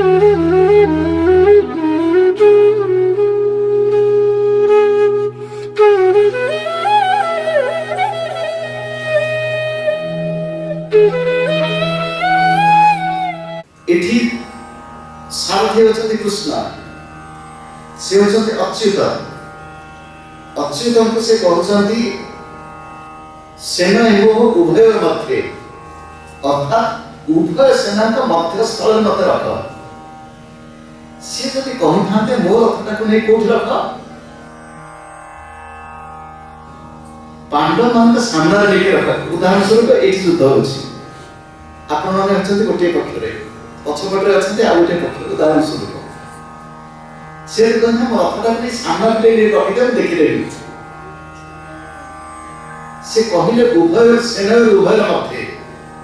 एठी सारथी होचंती कृष्ण, से होचंती अच्युत। अच्युत को से कहउचंती सेना एवं उभय मध्य, अर्थात उभय सेना का मध्य स्थल मत रख। से जदि कहि थाते मोर रथटा को नै कोठी रख, पांडव मान के सामने लेके रख। उदाहरण स्वरूप एक युद्ध होछि, आपण माने अछंती गोटे पक्ष रे, पछपटे अछंती आ गोटे पक्ष। उदाहरण स्वरूप से कहना मोर रथटा को सामने लेके रख दे, देखि देबी। से कहिले उभय सेना उभय मध्य,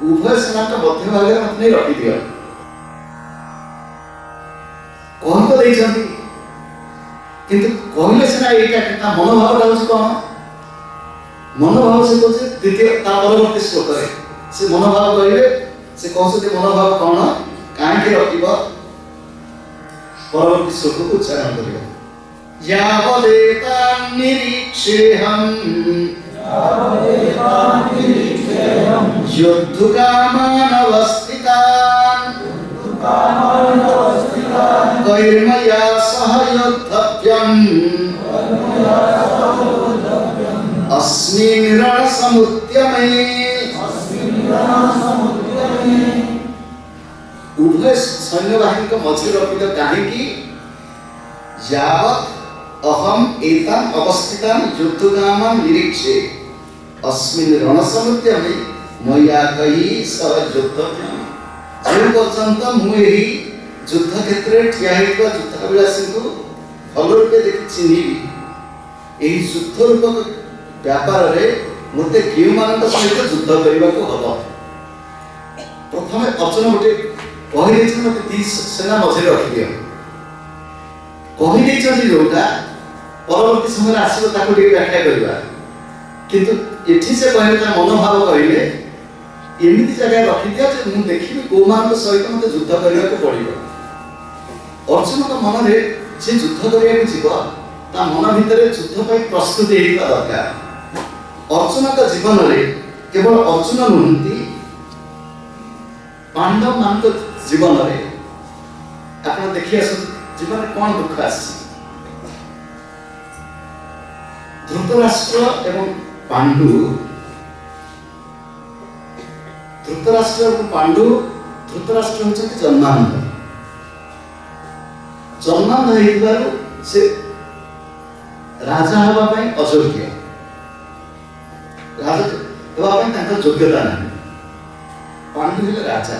उभय सेना का मध्य भाग में मत नहीं रखी दियो। कौन तो देखछंती, किंतु कहिले सेना एटा का मनोभाव रहउछ कोन? मनोभाव से कोसे द्वितीय ता परवर्ती श्लोक रे से मनोभाव कहिले से कहते मनोभाव कोन काहे के रखिबो, परवर्ती श्लोक को उच्चारण करियो। यावदेतान् निरीक्षेऽहम् युद्धकामान् अवस्थितान् कैर्मया सह योद्धव्यम् अस्मिन् रणसमुद्यमे। उभय सैन्य बाहिनी को मझे रखित काहेकि यावत् अहम एतान् अवस्थितान् युद्धकामान् निरीक्षे अस्मिन् रणसमुद्यमे मया कहि सह योद्धव्यम्। जे पर्यंत मु एही युद्ध क्षेत्र में ठिया हेतु युद्धाभिलाषी को भल रूपे देखि चिन्हिबी, एही युद्ध रूपक व्यापार रे मते केउ मानक सहित युद्ध करबा को हबो। प्रथमे अर्जुन गोटे कहि दैछ मते 30 सेना मझे रखि दियो, कहि दैछ जोटा परवर्ती समय आसीबो ताको टिके व्याख्या करबा। किंतु एठी से कहले ता मनोभाव कहिले एमिति जगह रखि दियो जे मु देखिबी को मानक सहित मते युद्ध करबा को पड़िबो। अर्जुन का मन रे जे युद्ध करबा को जीव ता मन भितर युद्ध पई प्रस्तुति हेबा दरकार। अर्जुन का जीवन रे केवल अर्जुन नुहंती, पांडव मान जीवन रे आपण देखि आस जीवन में कौन दुख आसी। धृतराष्ट्र एवं पांडु, धृतराष्ट्र एवं पांडु, धृतराष्ट्र होचंती जन्मांध। जन्मांध हेइबारु से राजा हवा पई अयोग्य, राजा हवा पई तांकर योग्यता नाही। पांडु हेले राजा,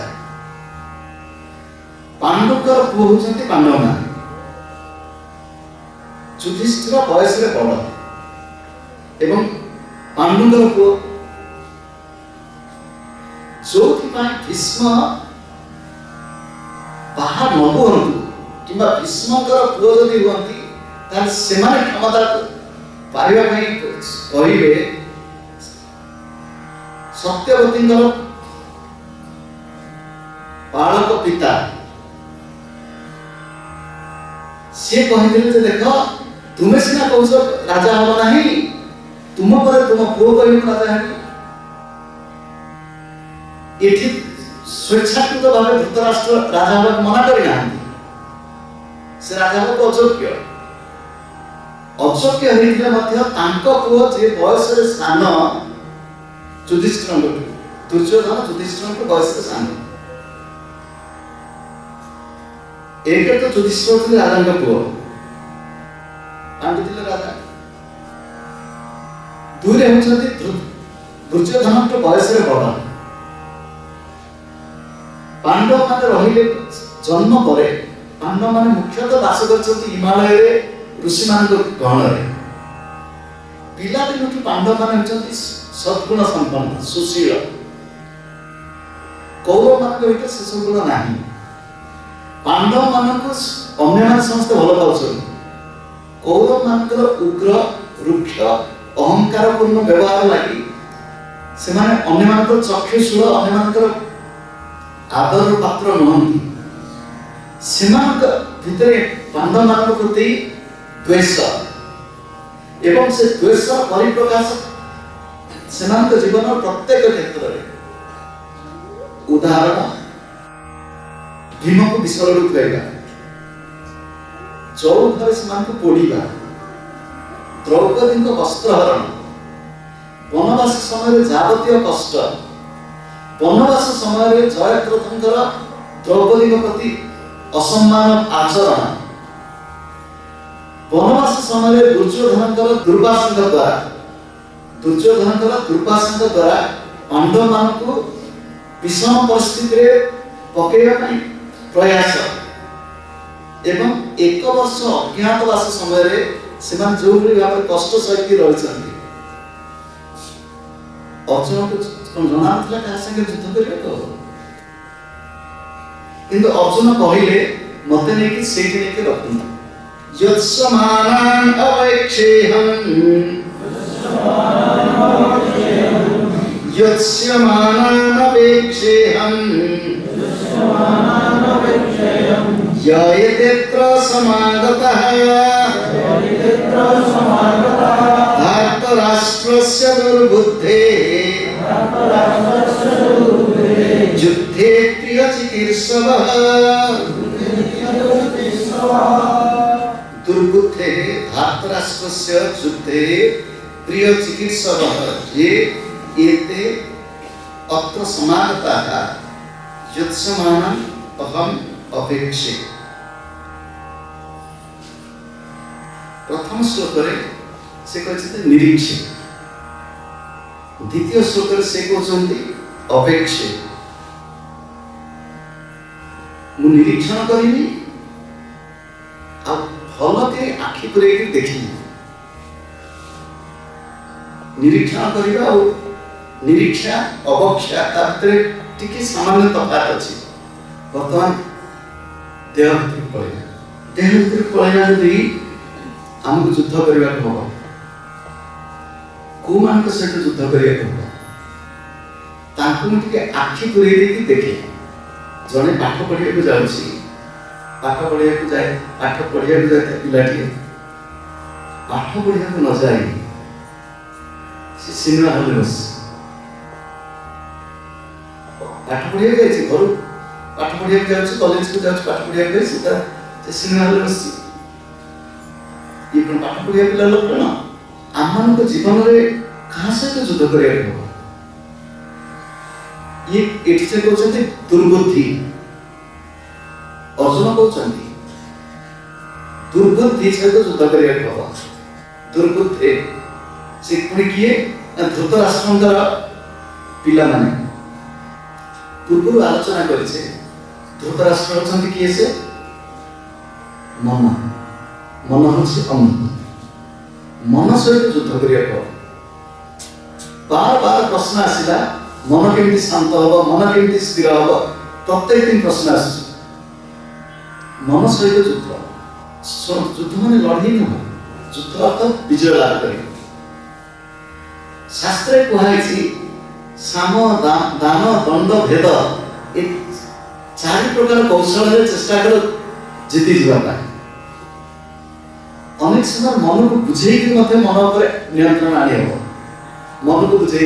पांडुकर पुओ होचंती पांडव मान। युधिष्ठिर बयस रे बड़ एवं पांडुकर पुओ, जोथि पई भीष्म बाहा न हुअन्तु किंबा भीष्मकर पुओ जदि हुअन्ति तार सेमाने क्षमता पारिबा पई कहिबे सत्यवतींकर बालक पिता से कहिदिले जे देखो तुमे सिना कहउछ राजा हबो नाही, तुम पर तुम पुओ कहिबो राजा हेबी। एठी स्वेच्छाकृत भावे धृतराष्ट्र राजा हबो मना करि नाहंती, से राजा हबो अयोग्य। अयोग्य हेइले मध्य तांको पुओ जे बयस रे सान युधिष्ठिर, दुर्योधन युधिष्ठिर को बयस रे सान। एक तो युधिष्ठिर थे राजा का पुओ, पांडु थे राजा। दुरे होचंती दुर्योधन तो बयस रे बड़। पांडव माने रहिले जन्म परे पांडव माने मुख्यतः वास करछंती हिमालय रे ऋषि मान गण रे। पिला दिनठु पांडव माने होचंती सद्गुण संपन्न सुशील। कौरव मान के से सब गुण नाही। पांडव मान को अन्य मान समस्त भल पाउछन, कौरव मान उग्र रुक्ष अहंकार पूर्ण व्यवहार लगी से माने अन्य मान चक्षुशूल, अन्य मान आदर पात्र नुहंती। ସେମାନଙ୍କ ଭିତରେ ପାଣ୍ଡବମାନଙ୍କ ପ୍ରତି ଦ୍ୱେଷ ଏବଂ ସେ ଦ୍ୱେଷ ପରିପ୍ରକାଶ ସେମାନଙ୍କ ଜୀବନର ପ୍ରତ୍ୟେକ କ୍ଷେତ୍ରରେ। ଉଦାହରଣ, ଭୀମକୁ ବିଷୟରୁ ଖୁଆଇବା, ଚୌଘରେ ସେମାନଙ୍କୁ ପୋଡ଼ିବା, ଦ୍ରୌପଦୀଙ୍କ ବସ୍ତ୍ରହରଣ, ବନବାସ ସମୟରେ ଯାବତୀୟ କଷ୍ଟ, ବନବାସ ସମୟରେ ଜୟଦ୍ରଥଙ୍କର ଦ୍ରୌପଦୀଙ୍କ ପ୍ରତି ଅସମ୍ମାନ ଆଚରଣ, ବନବାସ ସମୟରେ ଦୁର୍ଯ୍ୟୋଧନଙ୍କର ଦୁର୍ବାସଙ୍କ ଦ୍ୱାରା ପାଣ୍ଡବମାନଙ୍କୁ ଭୀଷଣ ପରିସ୍ଥିତିରେ ପକେଇବା ପାଇଁ ପ୍ରୟାସ ଏବଂ 1 ବର୍ଷ ଅଜ୍ଞାତବାସ ସମୟରେ ସେମାନେ ଯେଉଁଭଳି ଭାବରେ କଷ୍ଟ ସହିକି ରହିଛନ୍ତି। ଅର୍ଜୁନକୁ କଣ ଜଣାନଥିଲା କାହା ସାଙ୍ଗେ ଯୁଦ୍ଧ କରିବାକୁ? କିନ୍ତୁ ଅର୍ଜୁନ କହିଲେ ମତେ ନେଇକି ସେଇଠି ନେଇକି ରଖନ୍ତୁ। ଯତ୍ସମାନାନ୍ ଅବୈକ୍ଷେହଂ यत्स्यमानान् अपेक्षेऽहं ययतेऽत्र समागतः धार्तराष्ट्रस्य दुर्बुद्धेः युद्धे प्रियचिकीर्षवः दुर्बुद्धेः धार्तराष्ट्रस्य युद्धे प्रियचिकीर्षवः ये एते अत्र समागताः यत्समानम् अहम् अपेक्षे। प्रथम श्लोकरे से कहते निरीक्षे, द्वितीय श्लोकरे से कहते अपेक्षे। मु निरीक्षण करिनी आ भलके आखि पुरेकी देखिनी। निरीक्षण करिबा और निरीक्षा अवक्षा तात्रे टिके सामान्य तफात अछि। वर्तमान देह भितर पळैना जदि हमको युद्ध करबा को हो को मान के सहित युद्ध करिया को तांको टिके आखि पुरै देकी देखे। जने पाठ पढिया को जाउछि, पाठ पढिया को जाय पिलाटी पाठ पढिया को न जाय से सिनेमा हॉल में पाठ पढ़िया घर पाठ पढ़िया कॉलेज को जाऊँ पाठ पढ़िया सीधा सिनेमा हॉल में ये पाठ पढ़िया पिला लोक कौन आम जीवन में क्या सहित युद्ध करा ये से कहते दुर्बुद्धि। अर्जुन कहते दुर्बुद्धि सहित युद्ध करा दुर्बुद्धि से पुणी किए धृतराष्ट्रंकर पिला माने पूर्व आलोचना करिছে। धृतराष्ट्र होचंती किए से मन होछि अमृत। मन सहित युद्ध करिया बार बार प्रश्न आसिला मन केमती शांत हो, मन केमती स्थिर हो, प्रत्येक दिन प्रश्न आस मन सहित युद्ध। युद्ध माने लड़ाई नुह, युद्ध अर्थ विजय लाभ करिया। शास्त्र कहुई साम दान दंड भेद ये 4 प्रकार कौशल चेष्टा कर जीति जावा। अनेक समय मन को बुझे मन पर नियंत्रण आनी हम मन को बुझे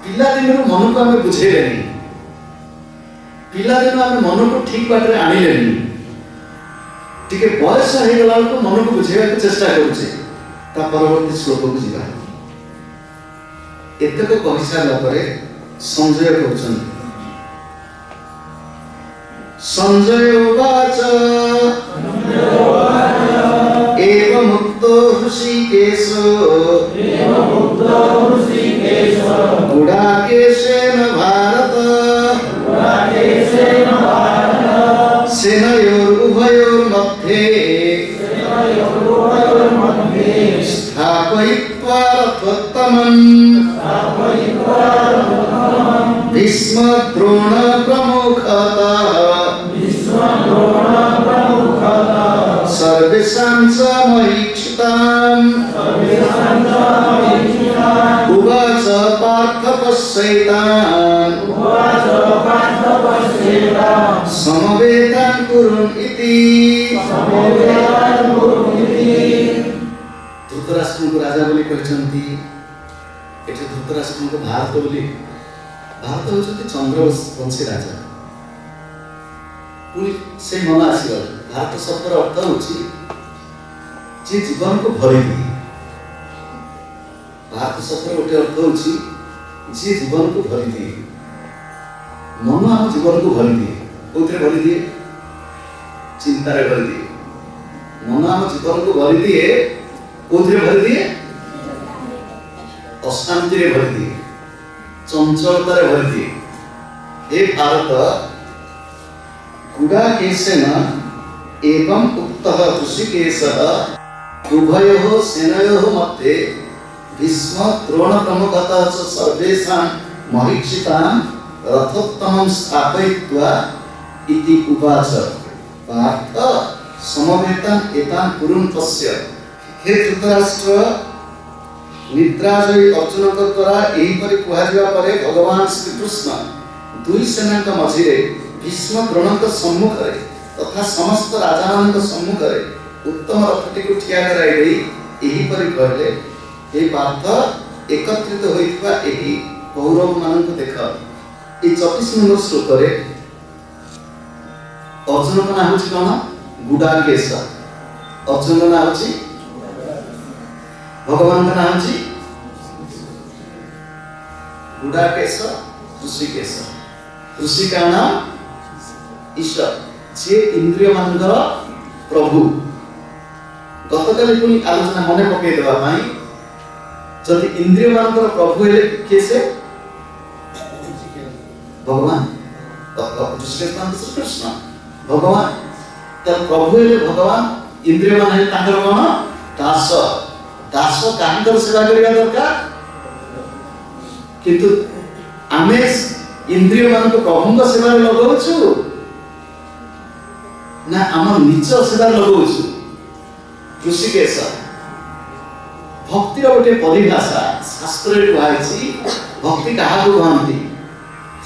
पिला दिन मन को आम बुझेले पिला दिन आम मन को ठीक बाटे आनिले टिके बयस हो गला मन को बुझेबा चेष्टा करूचे। परवर्ती श्लोक को जीवा एतक कहि सारा परे संजय कहउछन संजय उवाच एवं मुक्तो ऋषिकेश गुडाकेशेन भारत सेनयोरुभयोर्मध्ये स्थापयित्वा रथोत्तमम् भीष्म द्रोण प्रमुखतः सर्वेषां च महीक्षिताम् उवाच पार्थ पश्यैतान् समवेतान् कुरुन् इति धृतराष्ट्र को राजा बोली कहते एठी धृतराष्ट्र को भारत बोली भारत होचंती चंद्रवंशी राजा पुनी से मन आसीगला भारत शब्दर अर्थ होची जे जीवन को भरी दिए भारत शब्दर गोटे अर्थ होची जे जीवन को भरी दिए मन आम जीवन को भरी दिए कोथरे भरी दिए चिंतारे भरी दिए मन आम जीवन को भरी दिए कोथरे भरी दिए अशांति रे भरी दिए चंचलता रे भरी दिए ए भारत गुडाकेशेन एवं उक्तः ऋषिकेशः उभयोः सेनयोः मध्ये भीष्म द्रोण प्रमुखतः च सर्वेषां महीक्षितां रथोत्तमं स्थापयित्वा इति उवाच पार्थ समवेतान् एतान् कुरुन् तस्य हे धृतराष्ट्र निद्राजयी अर्जुन द्वारा एहिपरि कुहाजिबा परे भगवान श्री कृष्ण दुई सेना मझिरे भीष्म द्रोण सम्मुख तथा समस्त राजा सम्मुख उत्तम रथटी को ठिया कराई एहिपरि कहले हे पार्थ एकत्रित होइतबा एही कौरव मानक देख ए 24 नंबर श्लोक रे अर्जुन का नाम होची कोन गुडाकेश अर्जुन का नाम होची भगवान का नाम होची गुडाकेश ऋषिकेश ऋषि का नाम ईश्वर जे इंद्रिय मानकर प्रभु गतकाली पुनी आलोचना मने पकई देबा पई जदि इंद्रिय मानकर प्रभु हेले के से भगवान ऋषिकेश मान श्री कृष्ण भगवान त प्रभु हेले भगवान इंद्रिय मान हेले तांकर कोन दास दास कांकर सेवा करिया दरकार किंतु आमे इंद्रिय मान को प्रभु को सेवा लगाउछु ना आम निज सेवा लगाउछु ऋषिकेश भक्तिर गोटे परिभाषा शास्त्र रे कहैछि भक्ति काहा को कहंती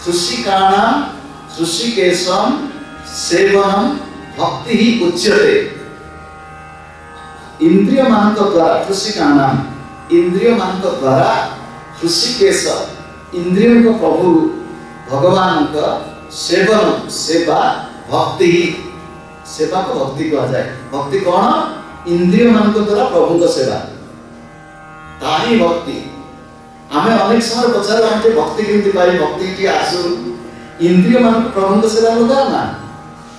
ऋषिकाणां ऋषिकेशं सेवनं भक्ति ही उच्यते इंद्रिय मान द्वारा ऋषिकाणां इंद्रिय मान द्वारा ऋषिकेश इंद्रियों को प्रभु भगवान का सेवन सेवा भक्ति ही सेवा को भक्ति कहा जाए भक्ति कौन इंद्रिय मान द्वारा प्रभु का सेवा ताही भक्ति हमें अनेक समय पचार हमके भक्ति केमती पाई भक्ति की आसु इंद्रिय मान प्रभु का सेवा लगा ना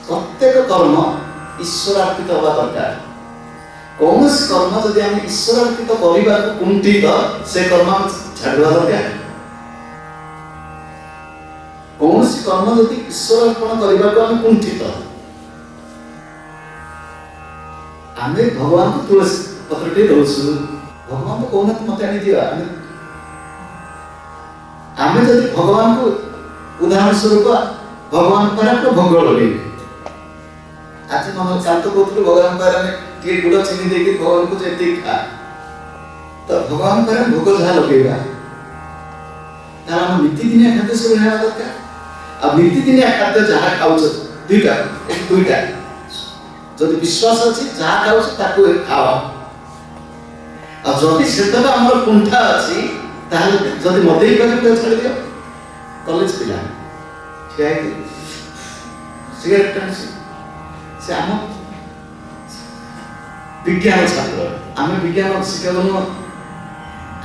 प्रत्येक कर्म ईश्वरार्पित होगा दरकार कौन कर्म जदि हम ईश्वरार्पित करबा कुंठित से कर्म छाड़वा दरकार कौन कर्म जदि ईश्वर अर्पण करबा को हम कुंठित आमे भगवान को तुलसी पत्रटे दउछु भगवान को कोन मत आनी दिया आमे जदि भगवान को उदाहरण स्वरूप भगवान पर को भोग लगे आज मन शांत कोतु भगवान पर में के गुड़ चीनी दे के भगवान को जेते खा तो भगवान पर भोग जहा लगेगा तार हम नीतिदिनिया खाद्य सब हेबा दरकार अब नीतिदिनिया खाद्य जहा खाउछ दुईटा एक दुईटा जदि विश्वास अछि जहा खाउछ ताको खाओ आ जदि सेतबा हमर कुंठा अछि ताहले जदि मदेई करे तो छाड़ दियो कॉलेज पिला ठीक है सिगरेट टांसी से हम विज्ञान छात्र आमे विज्ञान शिक्षावन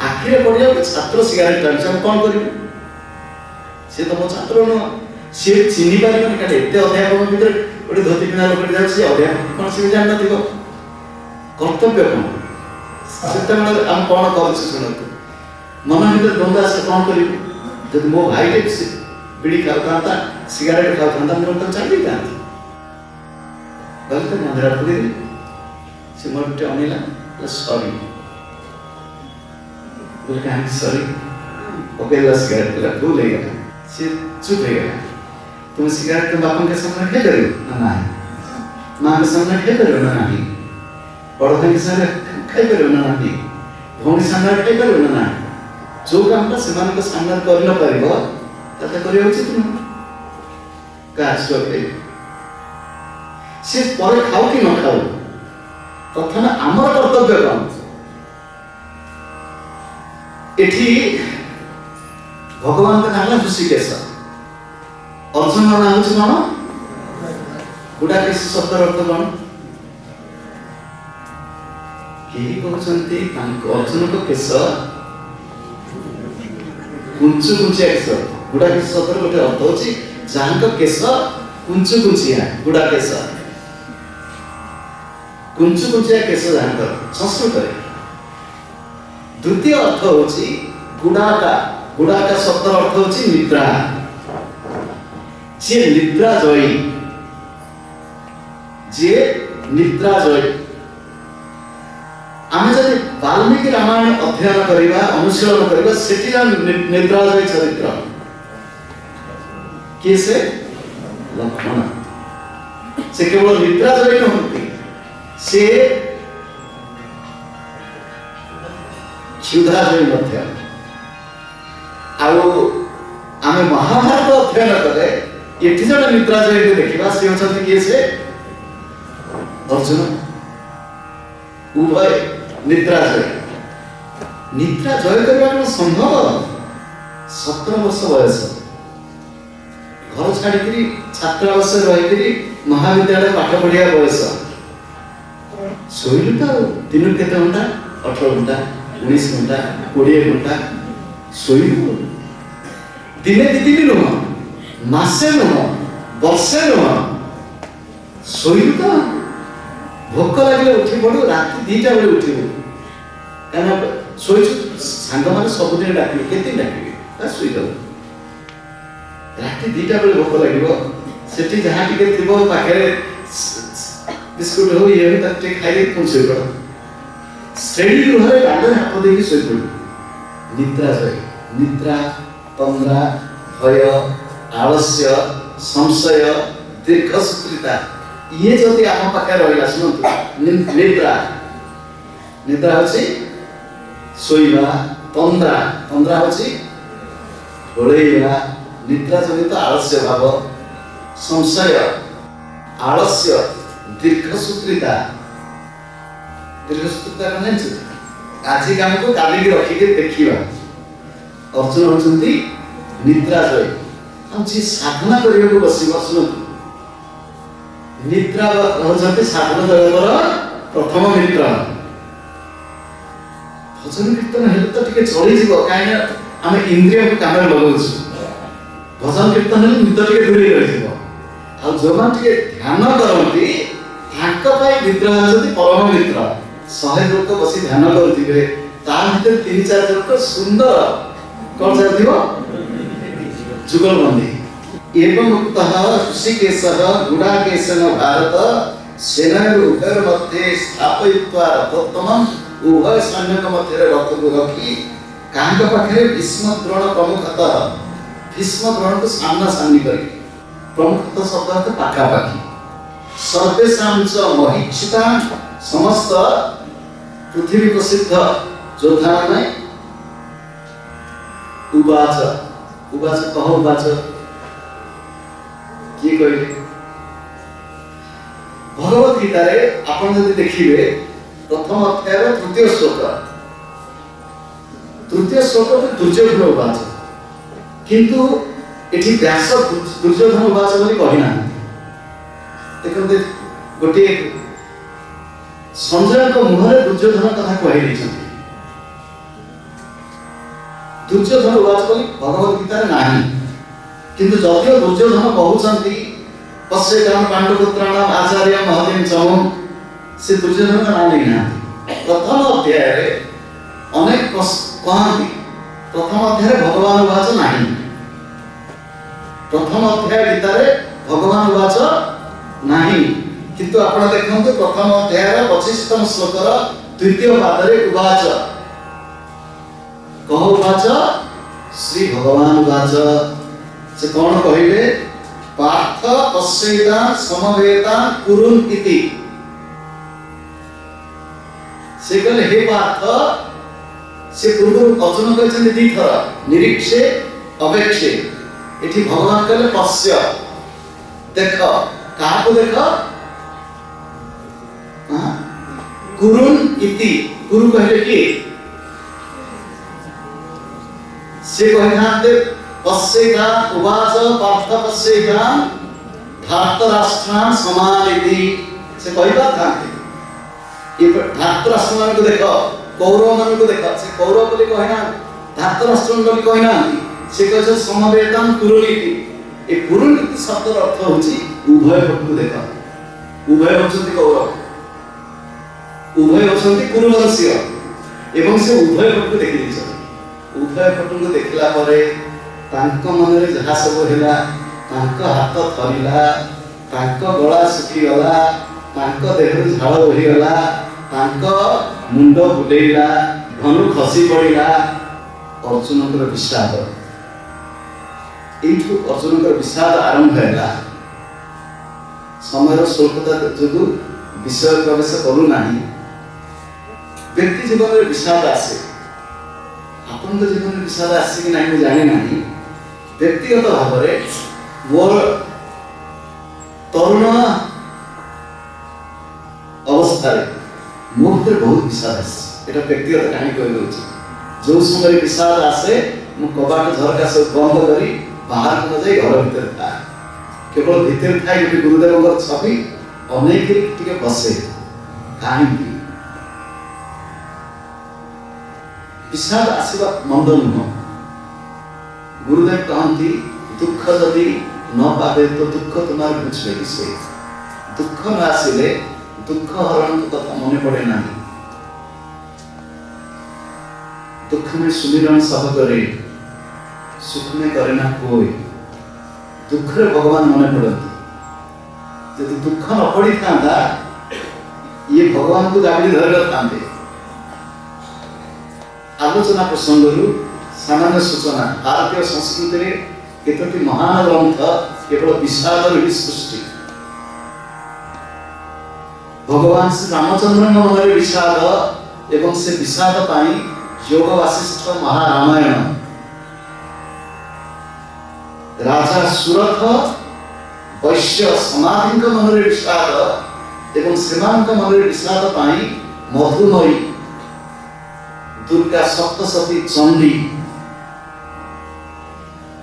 आखिरे पड़िया छात्र सिगरेट टांसी हम कोन करिबो से तो मो छात्र न से चिनी पारिबन काटे एते अध्यापक भीतर ओटे धोती पिना लोक जाय से अध्यापक कोन से जान नथिबो कर्तव्य कोन सेते मन हम कोन करछ सुनत मन भीतर द्वंद्व से कोन करिबो जदि मो भाई के बीड़ी खाता सिगरेट खाता मोर तो चल दिता गलत मंदरा पुरी से मोटे अनिला सॉरी बोल के हम सॉरी ओके ला सिगरेट ला भूल गया से चुप हो गया तुम सिगरेट के बापन के सामने खेल रहे हो ना नहीं मां के सामने खेल रहे हो ना नहीं बड़ भाई के सामने खेल रहे हो ना नहीं भौणी सामने खेल रहे हो ना नहीं जो कामटा सेमान के सामने कर न परिबो तते करियो उचित न काज करते से पर खाऊ कि न खाऊ प्रथम आमर कर्तव्य कौन एठी भगवान का नाम ऋषिकेश अर्जुन का नाम कौन गुड़ा केश शब्द अर्थ कौन कहीं कहते अर्जुन को केश कुंचु कुंचिया केश गुड़ा केश शब्द गोटे अर्थ होची जहाँ केश कुंचु कुंचिया गुड़ा केश कुंचु कुंचिया केश जहाँ संस्कृत द्वितीय अर्थ होची गुड़ाका शब्द अर्थ होची निद्रा जे निद्रा जयी जे निद्रा जयी आम जब वाल्मीकि रामायण अध्ययन करवा अनुशीलन करवा सेठी निद्रा जयी चरित्र किए से लक्ष्मण से केवल निद्रा जयी नहंती से क्षुधा जयी मध्य आम महाभारत अध्ययन कले ये जन निद्रा जयी देखा सी होती किए से अर्जुन उभय निद्रा जय करने संभव 17 वर्ष बयस घर छाड़ी छात्रावास रही महाविद्यालय पाठ पढ़िया बयस शोलु तो दिन के घंटा 18 घंटा 19 घंटा 20 घंटा शोलु दिने दी दिन नुह मसे नुह वर्षे नुह शोलु तो भोक लगे उठी पड़ू रात 2टा बेले उठू क्या शोच सांग मैंने सबुदिन डाक के डाक शुईद रात 2टा बेले भोक लगे से जहाँ टे थो पाखे बिस्कुट हो ये हो खाई पुणी शोपड़ श्रेणी गृह गाड़े हाथ देकी शोपड़ निद्रा जय निद्रा तंद्रा भय आलस्य संशय दीर्घसूत्रिता ये जदि आम पाखे रहा शुणु निद्रा निद्रा होची शोइबा तंद्रा तंद्रा होची ढोलैबा निद्रा जनित आलस्य भाव संशय आलस्य दीर्घसूत्रिता कौन जानते आज काम को काली की रखिके देखिबा अर्जुन होचंती निद्रा जय हम जी साधना करबे को बसिबा शुणु निद्रा होचंती साधना जगतर प्रथम मित्र भजन कीर्तन हेले तो टिके चली जीव काहे आम इंद्रिय को काम लगाउछु भजन कीर्तन हेले निद टिके दूरी रहि जीव आ जो मान टिके ध्यान करंती तांका पाई निद्रा होचंती परम मित्र 100 लोक बसी ध्यान करथिबे ता भीतर 3-4 लोक सुंदर कौन जाथिबो जुगलबंदी एवं उक्तः ऋषिकेशः गुडाकेशन भारत सेनायुगेर मध्ये स्थापयित्वा रथोत्तमम् उभय सैन्यक मध्य रथ को रखी कांक पाखे भीष्म द्रोण प्रमुखतः भीष्म द्रोण को सामना सामनी करके प्रमुखतः शब्द अर्थ पाखापाखि सर्वेषां च महिक्षिता समस्त पृथ्वी प्रसिद्ध योद्धा में उवाच उवाच कह उवाच किए कहले भगवत गीता रे आपण जदि देखिबे प्रथम अध्याय तृतीय श्लोक में दुर्योधन उवाच किंतु एठी व्यास दुर्योधन उवाच बोली कहि ना देखते गोटे संजय को मुहरे दुर्योधन कथा कहि दैछथि दुर्योधन उवाच बोली भगवत गीता रे नाही किंतु जदियो दुर्योधन कहउछंती पश्येताम पांडुपुत्राणाम आचार्य महतीम चमम से दुर्योधन का नाम नहीं ना प्रथम अध्याय रे अनेक कहती प्रथम अध्याय भगवान उवाच नहीं प्रथम अध्याय गीता रे भगवान उवाच नहीं किंतु आपण देखंतु प्रथम अध्याय 25तम श्लोकर द्वितीय पाद रे उवाच कह उवाच श्री भगवान उवाच से कौन कहिबे पार्थ पश्येता समवेता कुरुन इति से कहले हे पार्थ से पूर्व अर्जुन कहते दी थर निरीक्षे अपेक्षे एठी भगवान कहले पश्य देख काको देख कुरुन इति कुरु कहले कि से कहते पश्येगा उवाच पार्थ पश्येगा धार्तराष्ट्रान् समानिति से कहबा थांते ये धार्तराष्ट्र मान को देखो कौरव मान को देखो से कौरव बोली कहना धार्तराष्ट्र बोली कहना से कहछ समवेतान कुरुनीति ए कुरुनीति शब्दर अर्थ होची उभय पटु देखो उभय होचंती कौरव उभय होचंती कुरुवंशीय एवं से उभय पटु देखि दिस उभय पटु को देखला परे तांको मन रे जहा सब हेला तांको हाथ थरिला तांको गळा सुखी गला तांको देह झाळ बही गला तांको मुंड बुलेइला धनु खसी पड़िला अर्जुनकर विषाद एठु अर्जुनकर विषाद आरंभ हैला समय स्वल्पता जोगु विषय प्रवेश करू नाही व्यक्ति जीवन में विषाद आसे आपन जीवन में विषाद आसे कि नहीं जाने नहीं व्यक्तिगत भाव में मोर तरुण अवस्था मो भीतर बहुत विषाद आसे एटा व्यक्तिगत कहानी कहि दउछि जो समय विषाद आसे मु कबाट झरका सब बंद करी बाहर को जाई घर भीतर था केवल भीतर थाई गोटे गुरुदेवकर छवि अनेक टिके बसे कहीं विषाद आसवा मंद नुह गुरुदेव कहती दुख जदि न पावे तो दुख तुम्हारे बुझे किसे दुख न आसिले दुख हरण कथा मन पड़े ना दुख में सुमिरन सह करे सुख में करे ना कोई दुख रे भगवान मन पड़ती यदि दुख न पड़ी था ये भगवान को जाबड़ी धर थांते आलोचना प्रसंग सामान्य सूचना भारतीय संस्कृति रे केतोटी महान ग्रंथ केवल विषाद ही सृष्टि भगवान श्री रामचंद्र मन विषाद एवं से विषाद पाई योग वासिष्ठ महारामायण राजा सुरथ वैश्य समाधि मन विषाद एवं सेमान मन विषाद पाई मधुमयी दुर्गा सप्तशती चंडी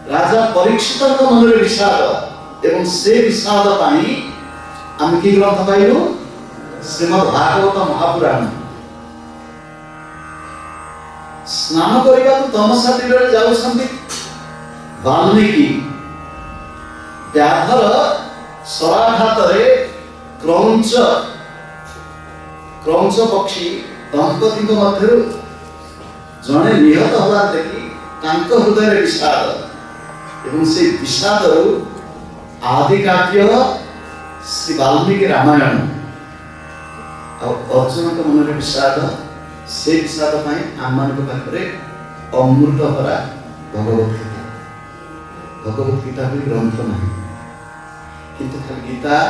राजा परीक्षित मन विषाद एवं से विषाद पाई आम कि ग्रंथ पाइलु श्रीमद् भागवत महापुराण स्नान करने तमसा तीर जाऊँ वाल्मीकि व्याधर शराघात क्रौंच क्रौंच पक्षी दंपति मध्य जड़े निहत हबार देखी हृदय विषाद एवं से विषाद आदि काव्य श्री वाल्मीकि रामायण अर्जुन मन विषाद से विषाद आम पाखे अमृत भरा भगवत गीता भी ग्रंथ ना किंतु खाली गीता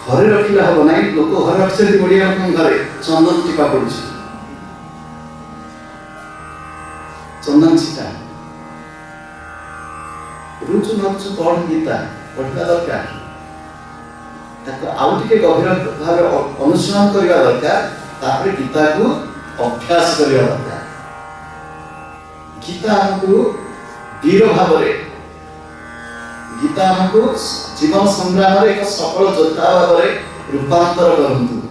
घरे रखिले हम ना लोक घर रखते बढ़िया घरे चंदन टीपा पड़ चंदन छिटा रुचु नरुचु पढ़ गीता पढ़ा दरकार आउ टे गभीर भाव अनुसरण करने दरकार गीता को अभ्यास करने दरकार गीता हमको वीर भाव गीता हमको जीवन संग्राम एक सफल योद्धा भाव रूपांतर करंतु